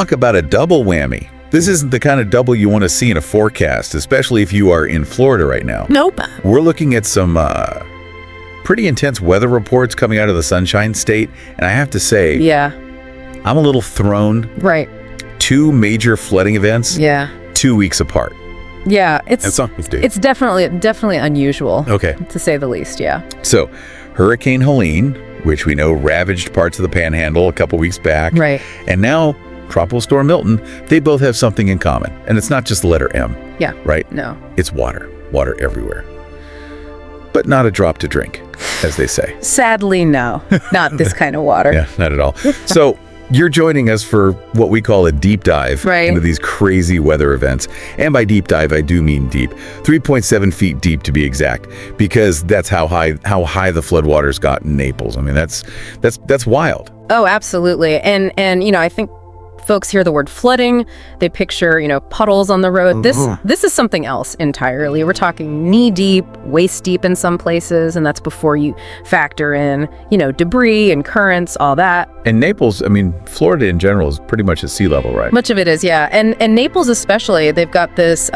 Talk about a double whammy. This isn't the kind of double you want to see in a forecast, especially if you are in Florida right now. Nope. We're looking at some pretty intense weather reports coming out of the Sunshine State, and I have to say, Yeah. I'm a little thrown. Right. 2 major flooding events, Yeah. 2 weeks apart. Yeah. It's definitely unusual. Okay. To say the least. Yeah. So, Hurricane Helene, which we know ravaged parts of the Panhandle a couple weeks back, Right. and now Tropical Storm Milton, they both have something in common, and it's not just the letter M. Yeah. Right? No. It's water everywhere. But not a drop to drink, as they say. Sadly, no. Not this kind of water. Yeah, not at all. So you're joining us for what we call a deep dive into these crazy weather events. And by deep dive, I do mean deep. 3.7 feet deep to be exact, because that's how high the floodwaters got in Naples. I mean, that's wild. Oh, absolutely. And I think folks hear the word flooding, they picture, puddles on the road. This is something else entirely. We're talking knee deep, waist deep in some places, and that's before you factor in, debris and currents, all that. And Naples, I mean, Florida in general is pretty much at sea level, right? Much of it is, yeah. And Naples especially, they've got this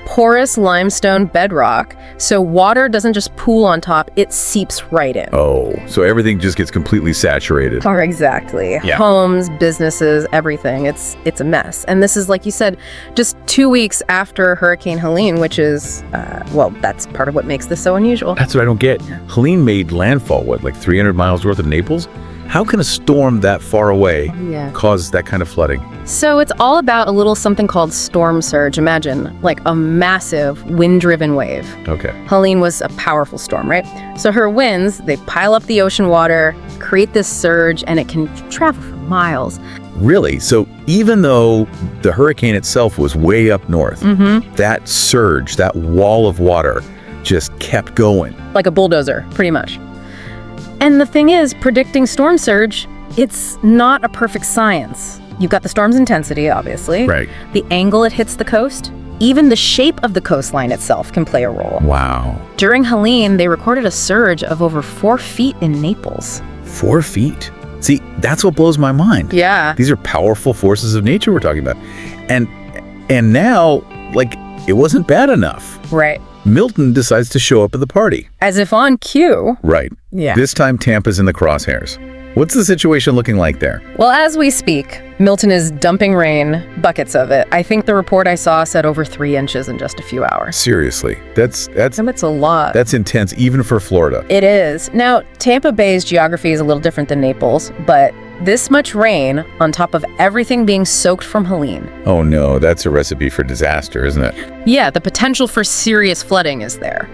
porous limestone bedrock, so water doesn't just pool on top, it seeps right in. Oh, so everything just gets completely saturated. Oh, exactly. Yeah. Homes, businesses, everything. It's a mess. And this is, like you said, just 2 weeks after Hurricane Helene, which is, that's part of what makes this so unusual. That's what I don't get. Helene made landfall, like 300 miles north of Naples? How can a storm that far away cause that kind of flooding? So it's all about a little something called storm surge. Imagine, like a massive wind-driven wave. Okay. Helene was a powerful storm, right? So her winds, they pile up the ocean water, create this surge, and it can travel for miles. Really? So even though the hurricane itself was way up north, that surge, that wall of water just kept going. Like a bulldozer, pretty much. And the thing is, predicting storm surge, it's not a perfect science. You've got the storm's intensity, obviously. Right. The angle it hits the coast. Even the shape of the coastline itself can play a role. Wow. During Helene, they recorded a surge of over 4 feet in Naples. 4 feet? See, that's what blows my mind. Yeah. These are powerful forces of nature we're talking about. And now, it wasn't bad enough. Right. Milton decides to show up at the party. As if on cue. Right. Yeah. This time Tampa's in the crosshairs. What's the situation looking like there? Well, as we speak, Milton is dumping rain, buckets of it. I think the report I saw said over 3 inches in just a few hours. Seriously, that's a lot. That's intense, even for Florida. It is. Now, Tampa Bay's geography is a little different than Naples, but this much rain on top of everything being soaked from Helene. Oh no, that's a recipe for disaster, isn't it? Yeah, the potential for serious flooding is there.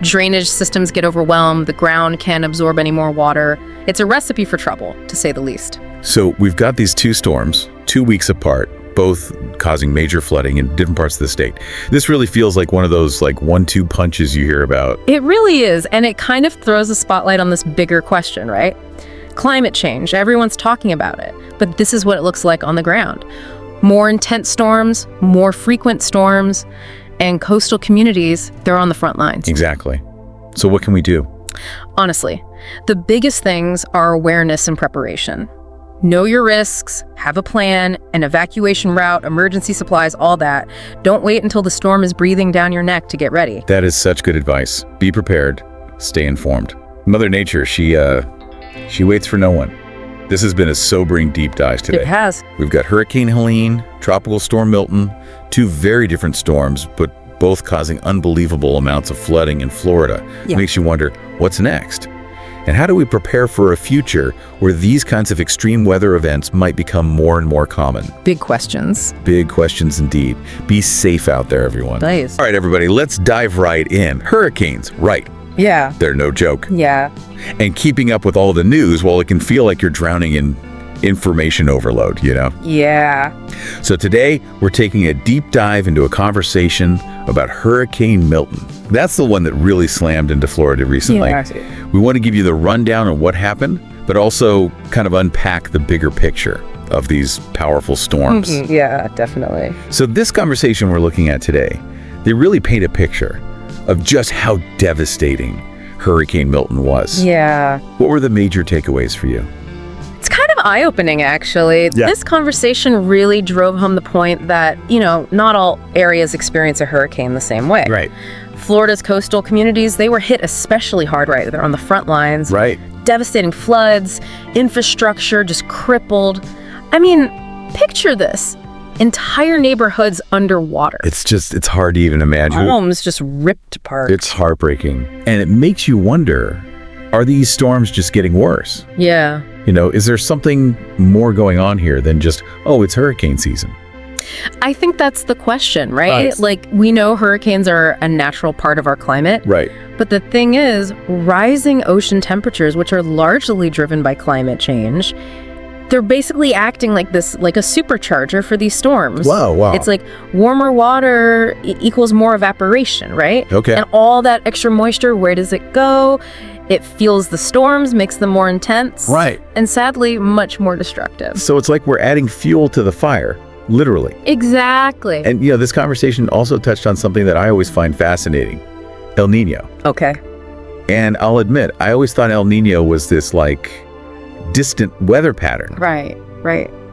Drainage systems get overwhelmed, the ground can't absorb any more water. It's a recipe for trouble, to say the least. So we've got these 2 storms, 2 weeks apart, both causing major flooding in different parts of the state. This really feels like one of those 1-2 punches you hear about. It really is, and it kind of throws a spotlight on this bigger question, right? Climate change, everyone's talking about it, but this is what it looks like on the ground. More intense storms, more frequent storms, and coastal communities, they're on the front lines. Exactly. So what can we do? Honestly, the biggest things are awareness and preparation. Know your risks, have a plan, an evacuation route, emergency supplies, all that. Don't wait until the storm is breathing down your neck to get ready. That is such good advice. Be prepared, stay informed. Mother Nature, she waits for no one. This has been a sobering deep dive today. It has. We've got Hurricane Helene, Tropical Storm Milton, 2 very different storms, but both causing unbelievable amounts of flooding in Florida. Yeah. Makes you wonder, what's next? And how do we prepare for a future where these kinds of extreme weather events might become more and more common? Big questions. Big questions indeed. Be safe out there, everyone. Nice. All right, everybody, let's dive right in. Hurricanes, right. Yeah. They're no joke. Yeah. And keeping up with all the news, well, it can feel like you're drowning in information overload, Yeah. So today, we're taking a deep dive into a conversation about Hurricane Milton. That's the one that really slammed into Florida recently. Yeah. We want to give you the rundown on what happened, but also kind of unpack the bigger picture of these powerful storms. Yeah, definitely. So this conversation we're looking at today, they really paint a picture of just how devastating Hurricane Milton was. Yeah. What were the major takeaways for you? It's kind of eye-opening, actually. Yeah. This conversation really drove home the point that, not all areas experience a hurricane the same way. Right. Florida's coastal communities, they were hit especially hard, right? They're on the front lines. Right. Devastating floods, infrastructure just crippled. I mean, picture this. Entire neighborhoods underwater. It's hard to even imagine. Homes just ripped apart. It's heartbreaking. And it makes you wonder, are these storms just getting worse? Yeah. Is there something more going on here than just, it's hurricane season? I think that's the question, right? Nice. Like, we know hurricanes are a natural part of our climate. Right. But the thing is, rising ocean temperatures, which are largely driven by climate change, they're basically acting like a supercharger for these storms. Wow. It's like warmer water equals more evaporation, right? Okay. And all that extra moisture, where does it go? It fuels the storms, makes them more intense. Right. And sadly, much more destructive. So it's like we're adding fuel to the fire, literally. Exactly. And, this conversation also touched on something that I always find fascinating, El Nino. Okay. And I'll admit, I always thought El Nino was this, distant weather pattern. Right.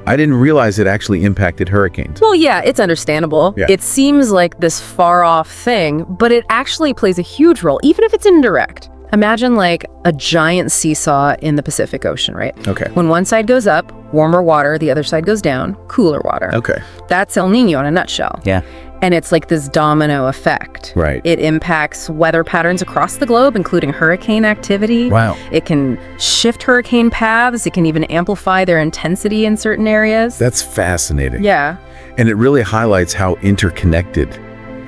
I didn't realize it actually impacted hurricanes. Well, yeah, it's understandable. Yeah. It seems like this far-off thing, but it actually plays a huge role, even if it's indirect. Imagine like a giant seesaw in the Pacific Ocean, right? Okay. When one side goes up, warmer water, the other side goes down, cooler water. Okay. That's El Nino in a nutshell. Yeah. And it's like this domino effect. Right. It impacts weather patterns across the globe, including hurricane activity. Wow. It can shift hurricane paths. It can even amplify their intensity in certain areas. That's fascinating. Yeah. And it really highlights how interconnected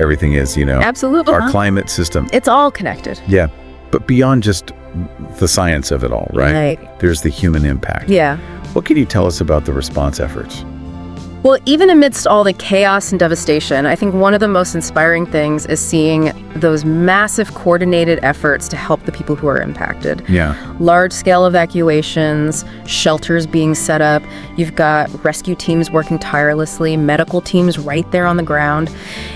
everything is, Absolutely. Our climate system. It's all connected. Yeah. But beyond just the science of it all, right? There's the human impact. Yeah. What can you tell us about the response efforts? Well, even amidst all the chaos and devastation, I think one of the most inspiring things is seeing those massive coordinated efforts to help the people who are impacted. Yeah. Large-scale evacuations, shelters being set up. You've got rescue teams working tirelessly, medical teams right there on the ground.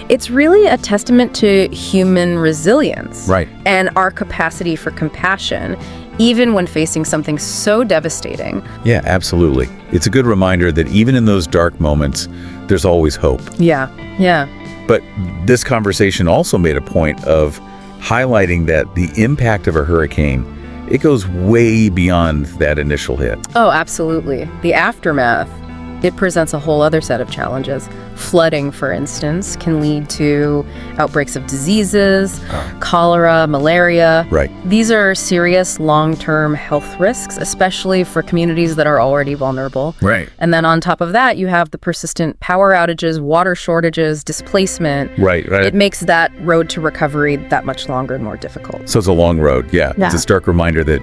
It's really a testament to human resilience. Right. And our capacity for compassion, even when facing something so devastating. Yeah, absolutely. It's a good reminder that even in those dark moments, there's always hope. Yeah. But this conversation also made a point of highlighting that the impact of a hurricane, it goes way beyond that initial hit. Oh, absolutely. The aftermath, it presents a whole other set of challenges. Flooding, for instance, can lead to outbreaks of diseases, cholera, malaria. Right. These are serious long-term health risks, especially for communities that are already vulnerable. Right. And then on top of that, you have the persistent power outages, water shortages, displacement. Right. It makes that road to recovery that much longer and more difficult. So it's a long road. Yeah. It's a stark reminder that,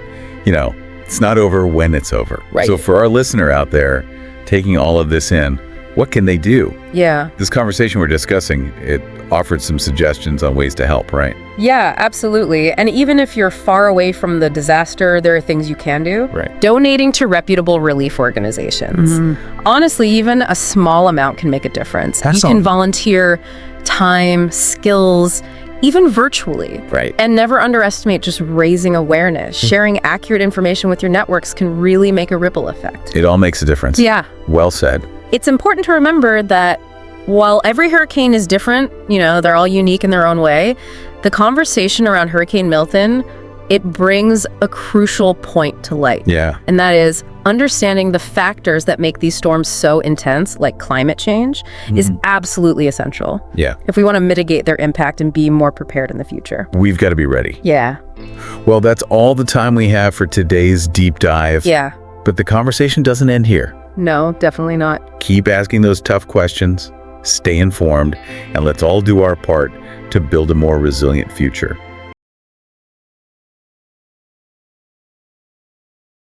it's not over when it's over. Right. So for our listener out there, taking all of this in, what can they do? Yeah. This conversation we're discussing, it offered some suggestions on ways to help, right? Yeah, absolutely. And even if you're far away from the disaster, there are things you can do. Right. Donating to reputable relief organizations. Honestly, even a small amount can make a difference. You can volunteer time, skills, even virtually. Right. And never underestimate just raising awareness. Sharing accurate information with your networks can really make a ripple effect. It all makes a difference. Yeah. Well said. It's important to remember that while every hurricane is different, they're all unique in their own way, the conversation around Hurricane Milton, it brings a crucial point to light. Yeah. And that is understanding the factors that make these storms so intense, like climate change, is absolutely essential. Yeah. If we want to mitigate their impact and be more prepared in the future. We've got to be ready. Yeah. Well, that's all the time we have for today's deep dive. Yeah. But the conversation doesn't end here. No, definitely not. Keep asking those tough questions, stay informed, and let's all do our part to build a more resilient future.